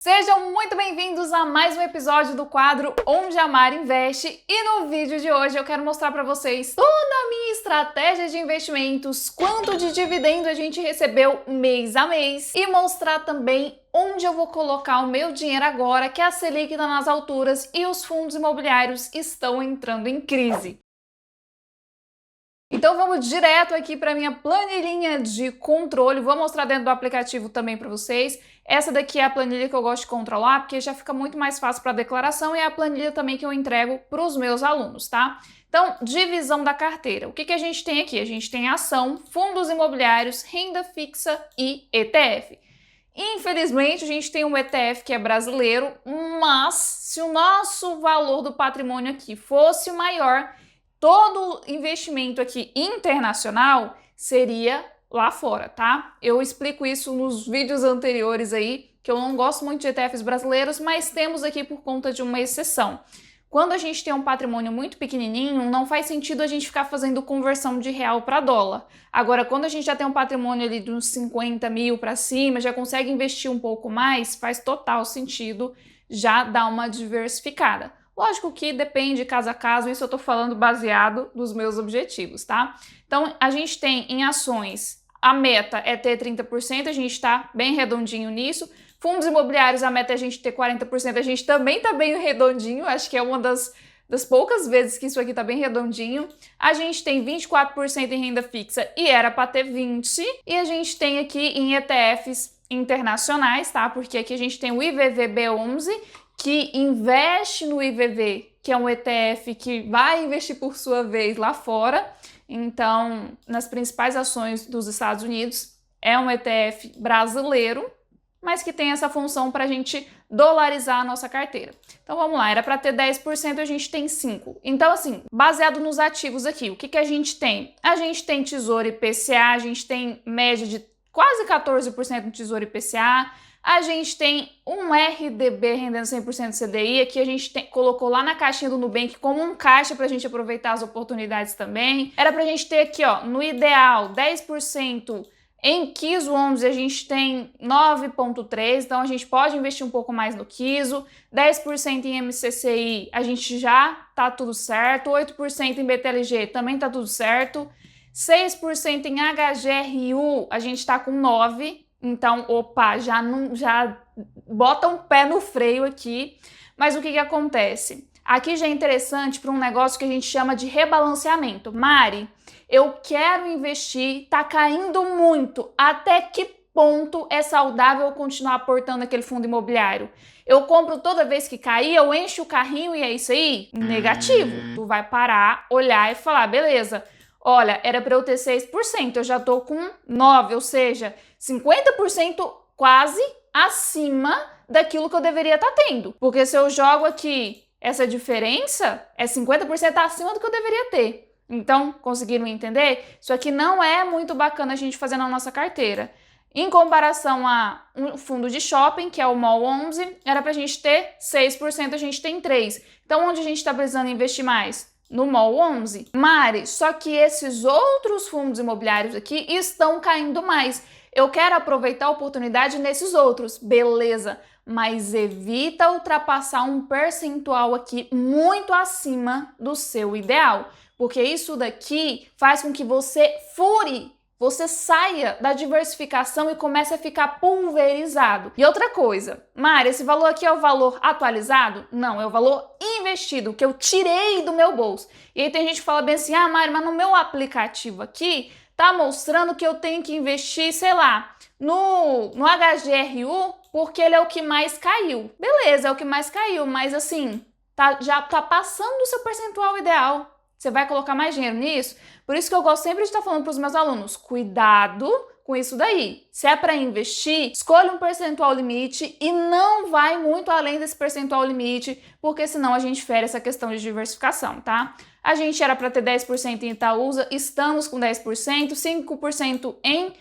Sejam muito bem-vindos a mais um episódio do quadro Onde a Mari Investe, e no vídeo de hoje eu quero mostrar para vocês toda a minha estratégia de investimentos, quanto de dividendo a gente recebeu mês a mês e mostrar também onde eu vou colocar o meu dinheiro agora que a Selic está nas alturas e os fundos imobiliários estão entrando em crise. Então vamos direto aqui para minha planilhinha de controle, vou mostrar dentro do aplicativo também para vocês. Essa daqui é a planilha que eu gosto de controlar, porque já fica muito mais fácil para a declaração e é a planilha também que eu entrego para os meus alunos, tá? Então, divisão da carteira. O que a gente tem aqui? A gente tem ação, fundos imobiliários, renda fixa e ETF. Infelizmente, a gente tem um ETF que é brasileiro, mas se o nosso valor do patrimônio aqui fosse maior, todo investimento aqui internacional seria lá fora, tá? Eu explico isso nos vídeos anteriores aí, que eu não gosto muito de ETFs brasileiros, mas temos aqui por conta de uma exceção. Quando a gente tem um patrimônio muito pequenininho, não faz sentido a gente ficar fazendo conversão de real para dólar. Agora, quando a gente já tem um patrimônio ali de uns 50 mil para cima, já consegue investir um pouco mais, faz total sentido já dar uma diversificada. Lógico que depende caso a caso, isso eu tô falando baseado nos meus objetivos, tá? Então, a gente tem em ações, a meta é ter 30%, a gente tá bem redondinho nisso. Fundos imobiliários, a meta é a gente ter 40%, a gente também tá bem redondinho, acho que é uma das poucas vezes que isso aqui tá bem redondinho. A gente tem 24% em renda fixa e era para ter 20%. E a gente tem aqui em ETFs internacionais, tá? Porque aqui a gente tem o IVVB11, que investe no IVV, que é um ETF que vai investir por sua vez lá fora. Então, nas principais ações dos Estados Unidos, é um ETF brasileiro, mas que tem essa função para a gente dolarizar a nossa carteira. Então vamos lá, era para ter 10%, a gente tem 5%. Então assim, baseado nos ativos aqui, o que a gente tem? A gente tem Tesouro IPCA, a gente tem média de quase 14% no Tesouro IPCA, a gente tem um RDB rendendo 100% CDI, aqui a gente colocou lá na caixinha do Nubank como um caixa para a gente aproveitar as oportunidades também. Era para a gente ter aqui, ó, no ideal, 10%. Em Kiso 11 a gente tem 9,3%, então a gente pode investir um pouco mais no Kiso. 10% em MCCI a gente já tá tudo certo. 8% em BTLG também tá tudo certo. 6% em HGRU a gente tá com 9%. Então, opa, já bota um pé no freio aqui. Mas o que acontece? Aqui já é interessante para um negócio que a gente chama de rebalanceamento. Mari, eu quero investir, tá caindo muito. Até que ponto é saudável eu continuar aportando aquele fundo imobiliário? Eu compro toda vez que cair, eu encho o carrinho e é isso aí? Negativo. Tu vai parar, olhar e falar, beleza, olha, era para eu ter 6%, eu já tô com 9%, ou seja, 50% quase acima daquilo que eu deveria estar tendo. Porque se eu jogo aqui essa diferença, é 50% acima do que eu deveria ter. Então, conseguiram entender? Isso aqui não é muito bacana a gente fazer na nossa carteira. Em comparação a um fundo de shopping, que é o MOL 11, era pra gente ter 6%, a gente tem 3%. Então, onde a gente tá precisando investir mais? No MOL 11. Mari, só que esses outros fundos imobiliários aqui estão caindo mais. Eu quero aproveitar a oportunidade nesses outros, beleza, mas evita ultrapassar um percentual aqui muito acima do seu ideal, porque isso daqui faz com que você fure, você saia da diversificação e comece a ficar pulverizado. E outra coisa, Mari, esse valor aqui é o valor atualizado? Não, é o valor investido, que eu tirei do meu bolso. E aí tem gente que fala bem assim, ah, Mari, mas no meu aplicativo aqui tá mostrando que eu tenho que investir, sei lá, no HGRU, porque ele é o que mais caiu. Beleza, é o que mais caiu, mas assim, já tá passando do seu percentual ideal. Você vai colocar mais dinheiro nisso? Por isso que eu gosto sempre de estar falando para os meus alunos, cuidado com isso daí. Se é para investir, escolha um percentual limite e não vai muito além desse percentual limite, porque senão a gente fere essa questão de diversificação, tá? A gente era para ter 10% em Itaúsa, estamos com 10%, 5% em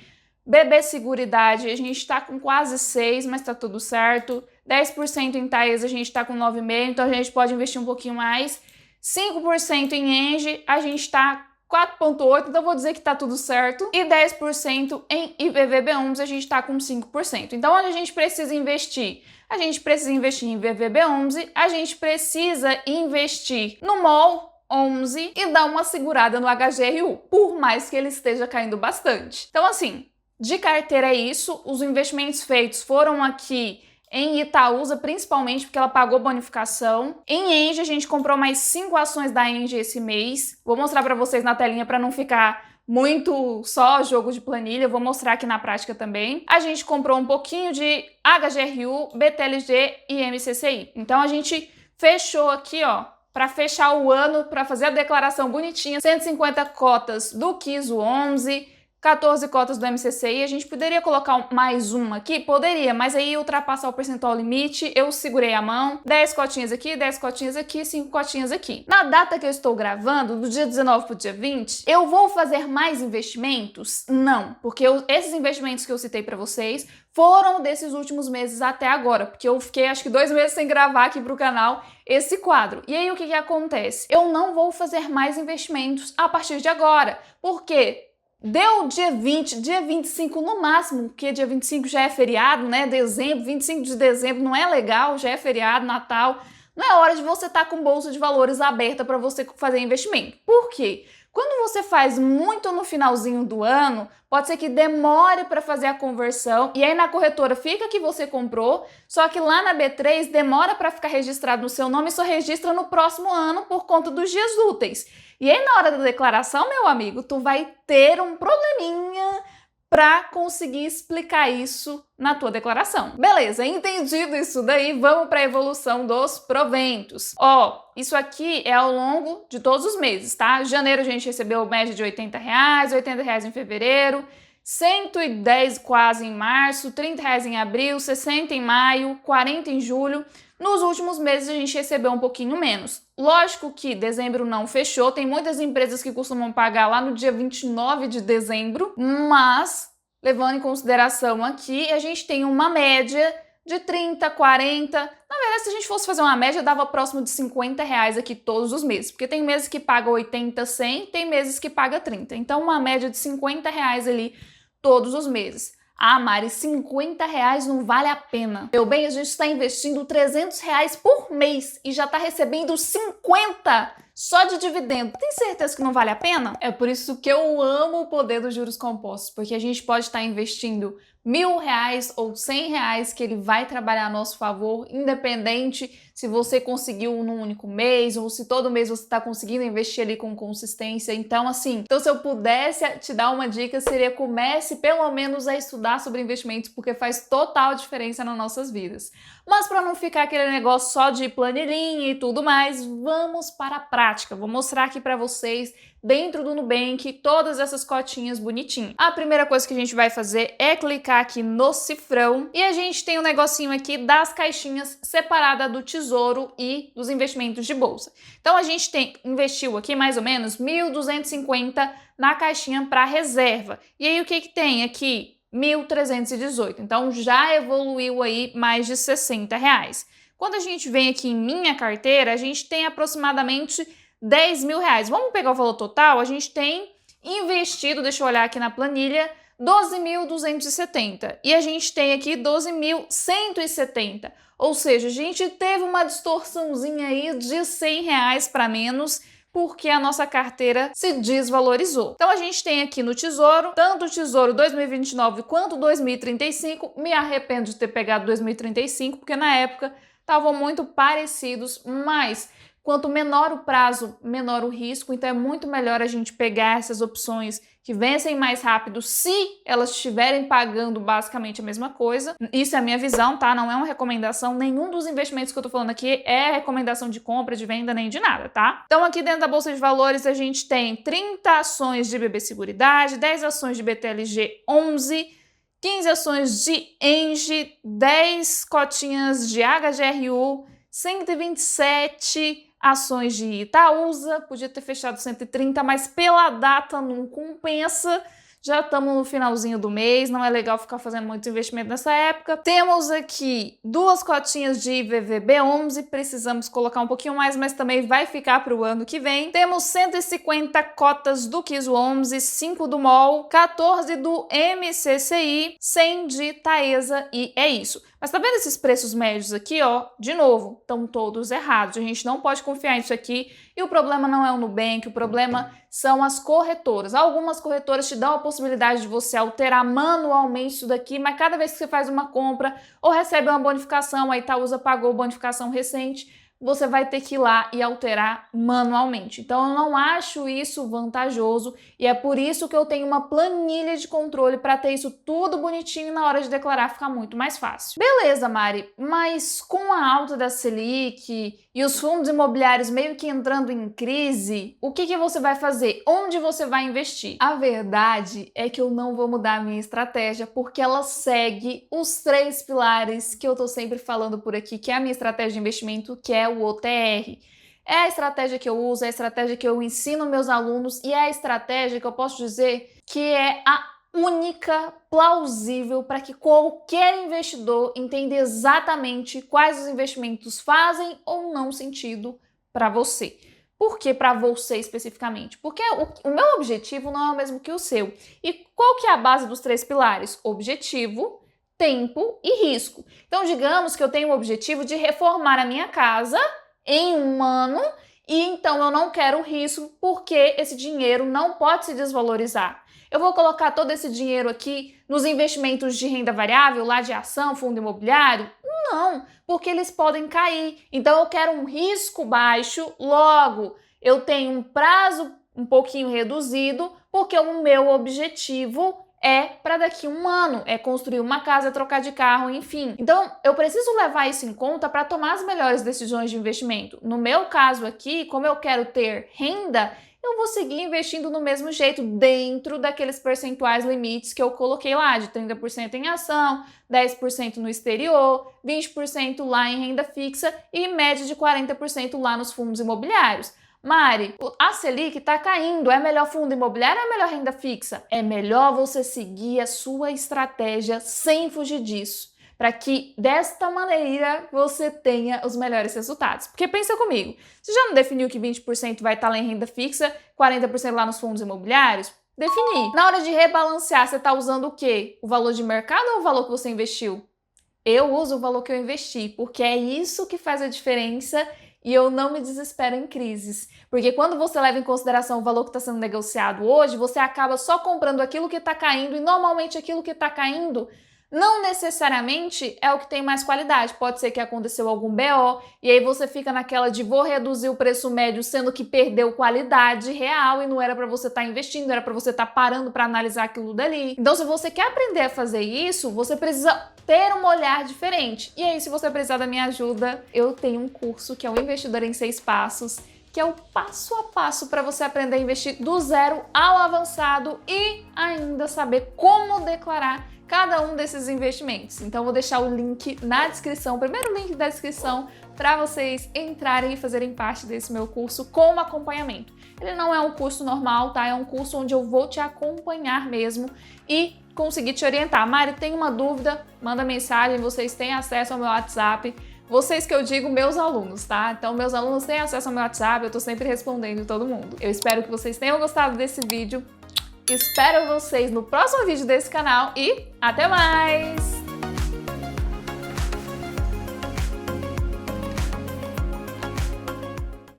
BB Seguridade, a gente está com quase 6%, mas está tudo certo. 10% em Taesa, a gente está com 9,5%, então a gente pode investir um pouquinho mais. 5% em Engie, a gente está 4,8%, então vou dizer que tá tudo certo. E 10% em IVVB11 a gente tá com 5%. Então, onde a gente precisa investir? A gente precisa investir em IVVB11, a gente precisa investir no MOL 11 e dar uma segurada no HGRU, por mais que ele esteja caindo bastante. Então, assim, de carteira é isso. Os investimentos feitos foram aqui em Itaúsa, principalmente porque ela pagou bonificação. Em Engie, a gente comprou mais 5 ações da Engie esse mês. Vou mostrar para vocês na telinha para não ficar muito só jogo de planilha. Vou mostrar aqui na prática também. A gente comprou um pouquinho de HGRU, BTLG e MCCI. Então, a gente fechou aqui, ó, para fechar o ano, para fazer a declaração bonitinha, 150 cotas do KISO 11, 14 cotas do MCCI, a gente poderia colocar mais uma aqui? Poderia, mas aí ultrapassar o percentual limite, eu segurei a mão, 10 cotinhas aqui, 10 cotinhas aqui, 5 cotinhas aqui. Na data que eu estou gravando, do dia 19 para o dia 20, eu vou fazer mais investimentos? Não, porque esses investimentos que eu citei para vocês foram desses últimos meses até agora, porque eu fiquei acho que 2 meses sem gravar aqui para o canal esse quadro. E aí o que acontece? Eu não vou fazer mais investimentos a partir de agora, porque deu dia 20, dia 25 no máximo, porque dia 25 já é feriado, né? Dezembro, 25 de dezembro não é legal, já é feriado, Natal. Não é hora de você estar com bolsa de valores aberta para você fazer investimento. Por quê? Quando você faz muito no finalzinho do ano, pode ser que demore para fazer a conversão e aí na corretora fica que você comprou, só que lá na B3 demora para ficar registrado no seu nome e só registra no próximo ano por conta dos dias úteis. E aí na hora da declaração, meu amigo, tu vai ter um probleminha para conseguir explicar isso na tua declaração. Beleza, entendido isso daí, vamos para a evolução dos proventos. Ó, isso aqui é ao longo de todos os meses, tá? Janeiro a gente recebeu média de R$80, R$80 em fevereiro, 110 quase em março, R$30 em abril, 60 em maio, 40 em julho. Nos últimos meses a gente recebeu um pouquinho menos. Lógico que dezembro não fechou, tem muitas empresas que costumam pagar lá no dia 29 de dezembro, mas levando em consideração aqui, a gente tem uma média de 30, 40. Na verdade, se a gente fosse fazer uma média, dava próximo de R$50 aqui todos os meses, porque tem meses que paga 80, 100, tem meses que paga 30. Então, uma média de R$50 ali todos os meses. Ah, Mari, R$50 não vale a pena. Meu bem, a gente está investindo R$300 por mês e já está recebendo 50 só de dividendo. Tem certeza que não vale a pena? É por isso que eu amo o poder dos juros compostos, porque a gente pode estar investindo R$1.000 ou R$100 que ele vai trabalhar a nosso favor, independente se você conseguiu num único mês ou se todo mês você está conseguindo investir ali com consistência. Então, assim, se eu pudesse te dar uma dica, seria comece pelo menos a estudar sobre investimentos, porque faz total diferença nas nossas vidas. Mas para não ficar aquele negócio só de planilhinha e tudo mais, vamos para a prática. Vou mostrar aqui para vocês dentro do Nubank todas essas cotinhas bonitinhas. A primeira coisa que a gente vai fazer é clicar aqui no cifrão e a gente tem um negocinho aqui das caixinhas separada do Tesouro e dos investimentos de bolsa. Então a gente investiu aqui mais ou menos 1.250 na caixinha para reserva. E aí o que tem aqui? 1.318. Então já evoluiu aí mais de R$60. Quando a gente vem aqui em minha carteira, a gente tem aproximadamente R$10.000. Vamos pegar o valor total? A gente tem investido, deixa eu olhar aqui na planilha, 12.270 e a gente tem aqui 12.170. Ou seja, a gente teve uma distorçãozinha aí de R$100 para menos, porque a nossa carteira se desvalorizou. Então a gente tem aqui no Tesouro, tanto o Tesouro 2029 quanto 2035. Me arrependo de ter pegado 2035, porque na época estavam muito parecidos, mas quanto menor o prazo, menor o risco, então é muito melhor a gente pegar essas opções que vencem mais rápido se elas estiverem pagando basicamente a mesma coisa. Isso é a minha visão, tá? Não é uma recomendação, nenhum dos investimentos que eu tô falando aqui é recomendação de compra, de venda, nem de nada, tá? Então aqui dentro da Bolsa de Valores a gente tem 30 ações de BB Seguridade, 10 ações de BTLG 11, 15 ações de Engie, 10 cotinhas de HGRU, 127 ações de Itaúsa, podia ter fechado 130, mas pela data não compensa. Já estamos no finalzinho do mês, não é legal ficar fazendo muito investimento nessa época. Temos aqui 2 cotinhas de IVVB11, precisamos colocar um pouquinho mais, mas também vai ficar para o ano que vem. Temos 150 cotas do Kiso 11, 5 do MOL, 14 do MCCI, 100 de Taesa e é isso. Mas tá vendo esses preços médios aqui, ó? De novo, estão todos errados. A gente não pode confiar nisso aqui. E o problema não é o Nubank, o problema são as corretoras. Algumas corretoras te dão a possibilidade de você alterar manualmente isso daqui, mas cada vez que você faz uma compra ou recebe uma bonificação, a Itaúsa pagou bonificação recente, você vai ter que ir lá e alterar manualmente. Então eu não acho isso vantajoso e é por isso que eu tenho uma planilha de controle para ter isso tudo bonitinho e na hora de declarar ficar muito mais fácil. Beleza, Mari, mas com a alta da Selic e os fundos imobiliários meio que entrando em crise, o que você vai fazer? Onde você vai investir? A verdade é que eu não vou mudar a minha estratégia porque ela segue os 3 pilares que eu tô sempre falando por aqui, que é a minha estratégia de investimento, que é o OTR. É a estratégia que eu uso, é a estratégia que eu ensino meus alunos e é a estratégia que eu posso dizer que é a única, plausível para que qualquer investidor entenda exatamente quais os investimentos fazem ou não sentido para você. Por que para você especificamente? Porque o meu objetivo não é o mesmo que o seu. E qual que é a base dos 3 pilares? Objetivo, tempo e risco. Então, digamos que eu tenho o objetivo de reformar a minha casa em 1 ano e então eu não quero risco porque esse dinheiro não pode se desvalorizar. Eu vou colocar todo esse dinheiro aqui nos investimentos de renda variável, lá de ação, fundo imobiliário? Não, porque eles podem cair. Então eu quero um risco baixo, logo eu tenho um prazo um pouquinho reduzido, porque o meu objetivo é para daqui a 1 ano, é construir uma casa, trocar de carro, enfim. Então, eu preciso levar isso em conta para tomar as melhores decisões de investimento. No meu caso aqui, como eu quero ter renda, eu vou seguir investindo no mesmo jeito, dentro daqueles percentuais limites que eu coloquei lá, de 30% em ação, 10% no exterior, 20% lá em renda fixa e média de 40% lá nos fundos imobiliários. Mari, a Selic está caindo, é melhor fundo imobiliário ou é melhor renda fixa? É melhor você seguir a sua estratégia sem fugir disso, para que desta maneira você tenha os melhores resultados. Porque pensa comigo, você já não definiu que 20% vai estar lá em renda fixa, 40% lá nos fundos imobiliários? Definir. Na hora de rebalancear, você está usando o quê? O valor de mercado ou o valor que você investiu? Eu uso o valor que eu investi, porque é isso que faz a diferença. E eu não me desespero em crises, porque quando você leva em consideração o valor que está sendo negociado hoje, você acaba só comprando aquilo que está caindo e normalmente aquilo que está caindo não necessariamente é o que tem mais qualidade. Pode ser que aconteceu algum BO e aí você fica naquela de vou reduzir o preço médio, sendo que perdeu qualidade real e não era para você estar investindo, era para você estar parando para analisar aquilo dali. Então, se você quer aprender a fazer isso, você precisa ter um olhar diferente. E aí, se você precisar da minha ajuda, eu tenho um curso que é o Investidor em 6 Passos, que é o passo a passo para você aprender a investir do zero ao avançado e ainda saber como declarar cada um desses investimentos. Então, vou deixar o link na descrição, o primeiro link da descrição, para vocês entrarem e fazerem parte desse meu curso com acompanhamento. Ele não é um curso normal, tá? É um curso onde eu vou te acompanhar mesmo e conseguir te orientar. Mari, tem uma dúvida? Manda mensagem, vocês têm acesso ao meu WhatsApp. Vocês que eu digo, meus alunos, tá? Então, meus alunos têm acesso ao meu WhatsApp, eu tô sempre respondendo todo mundo. Eu espero que vocês tenham gostado desse vídeo. Espero vocês no próximo vídeo desse canal e até mais!